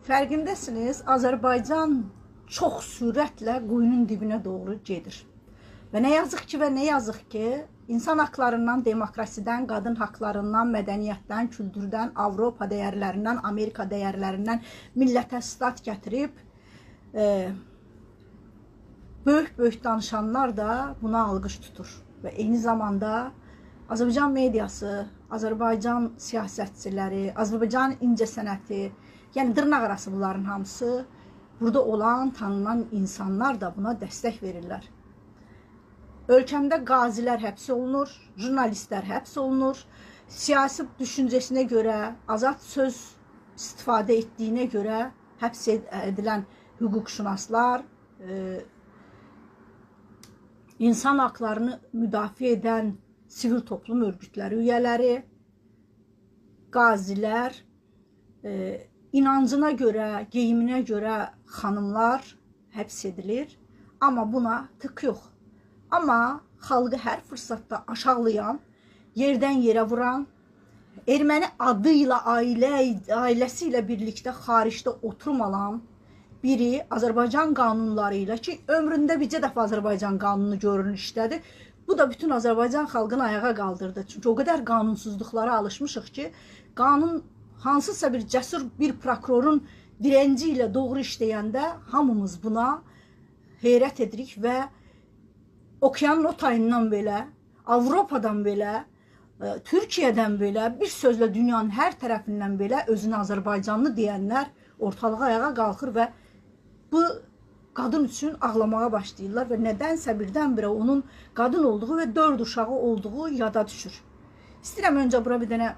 Fərqindəsiniz, Azərbaycan çox sürətlə quyunun dibinə doğru gedir. Və nə yazıq ki, insan haqlarından, demokrasidən, qadın haqlarından, mədəniyyətdən, kültürdən, Avropa dəyərlərindən, Amerika dəyərlərindən millətə stat gətirib, böyük danışanlar da buna alqış tutur. Və eyni zamanda Azərbaycan mediası, Azərbaycan siyasətçiləri, Azərbaycan incəsənəti, yəni dırnaq arası bunların hamısı, burada olan, tanınan insanlar da buna dəstək verirlər. Ölkəmdə qazilər həbs olunur, jurnalistlər həbs olunur, siyasi düşüncəsinə görə, azad söz istifadə etdiyinə görə həbs edilən hüquqşünaslar, insan haqlarını müdafiə edən sivil toplum örgütləri üyələri, qazilər, inancına görə, geyiminə görə xanımlar həbs edilir. Amma buna tık yox. Amma xalqı hər fırsatda aşağılayan, yerdən yerə vuran, erməni adıyla, ailəsi ilə birlikdə xaricdə oturmalan biri Azərbaycan qanunları ilə ki, ömründə bircə dəfə Azərbaycan qanunu görünür işlədi. Bu da bütün Azərbaycan xalqını ayağa qaldırdı. Çünki o qədər qanunsuzluqlara alışmışıq ki, qanun hansısa bir cəsur bir prokurorun direnci ilə doğru işləyəndə hamımız buna heyrət edirik və okeanın o tayından belə, Avropadan belə, Türkiyədən belə, bir sözlə dünyanın hər tərəfindən belə özünü Azərbaycanlı deyənlər ortalığa ayağa qalxır və bu qadın üçün ağlamağa başlayırlar və nədənsə birdən-birə onun qadın olduğu və 4 uşağı olduğu yada düşür. İstəyirəm öncə bura bir dənə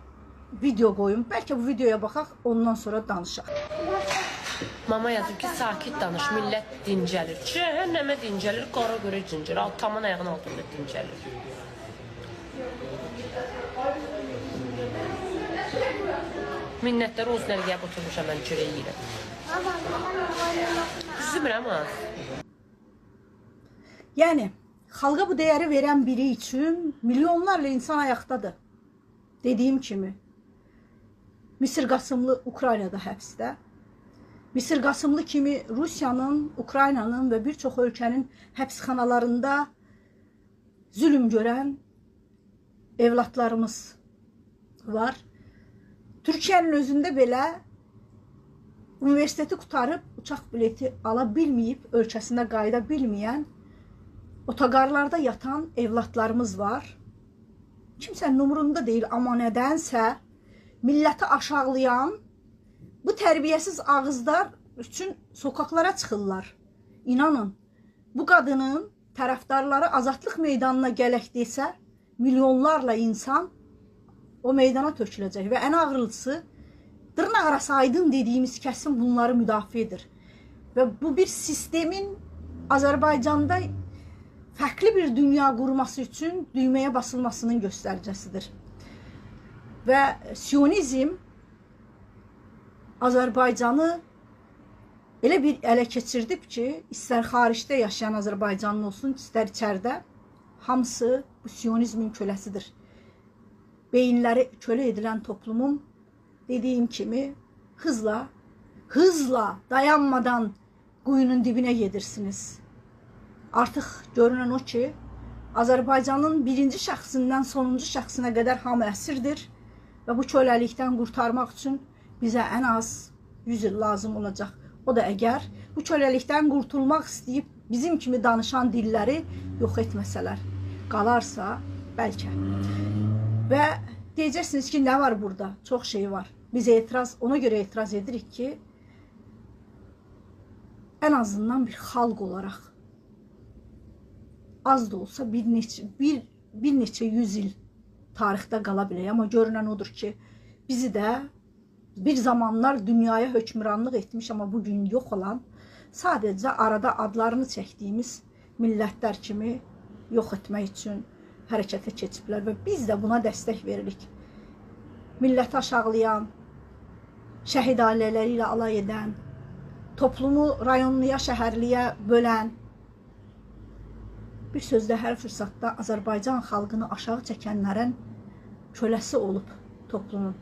video qoyum. Bəlkə bu videoya baxaq, ondan sonra danışaq. Mama yazır ki, sakit danış, millət dincəlir. Cəhənnəmə dincəlir, qara görə dincəlir. Tamın ayağının altında dincəlir. Minnətlər olsun, əl gəlib oturmuşam, mən çörək yiyirəm. Üzümürəm az. Yəni, xalqa bu dəyəri verən biri üçün milyonlarla insan ayaqdadır. Dediyim kimi, Misir Qasımlı Ukraynada həbsdə, Misir Qasımlı kimi Rusiyanın, Ukraynanın və bir çox ölkənin həbsxanalarında zülm görən evlatlarımız var. Türkiyənin özündə belə universiteti qutarıb uçaq bileti ala bilməyib, ölkəsinə qayıda bilməyən, otoqarlarda yatan evlatlarımız var. Kimsənin umurunda deyil, amma nədənsə milləti aşağılayan bu tərbiyəsiz ağızlar üçün sokaqlara çıxırlar. İnanın, bu qadının tərəfdarları azadlıq meydanına gələk desə, milyonlarla insan o meydana töküləcək və ən ağırlısı dırnaq arası aydın dediyimiz kəsim bunları müdafiə edir. Və bu bir sistemin Azərbaycanda fərqli bir dünya qurması üçün düyməyə basılmasının göstəricəsidir. Və Siyonizm Azərbaycanı elə bir ələ keçirdib ki, istər xaricdə yaşayan Azərbaycanlı olsun, istər içəridə, hamısı bu Siyonizmin köləsidir. Beyinləri kölə edilən toplumun dediyim kimi hızla dayanmadan quyunun dibinə gedirsiniz. Artıq görünən o ki, Azərbaycanın birinci şəxsindən sonuncu şəxsinə qədər hamı əsirdir və bu köləlikdən qurtarmaq üçün bizə ən az 100 il lazım olacaq. O da əgər bu köləlikdən qurtulmaq istəyib bizim kimi danışan dilləri yox etməsələr, qalarsa bəlkə. Və deyəcəksiniz ki, nə var burada? Çox şey var. Biz ona görə etiraz edirik ki, ən azından bir xalq olaraq az da olsa bir neçə 100 il tarixdə qala bilək. Amma görünən odur ki, bizi də bir zamanlar dünyaya hökmranlıq etmiş, amma bugün yox olan, sadəcə arada adlarını çəkdiyimiz millətlər kimi yox etmək üçün hərəkətə keçiblər və biz də buna dəstək veririk. Milləti aşağılayan, şəhid ailələri ilə alay edən, toplumu rayonluya, şəhərliyə bölən, bir sözlə hər fırsatda Azərbaycan xalqını aşağı çəkənlərin köləsi olub toplumun.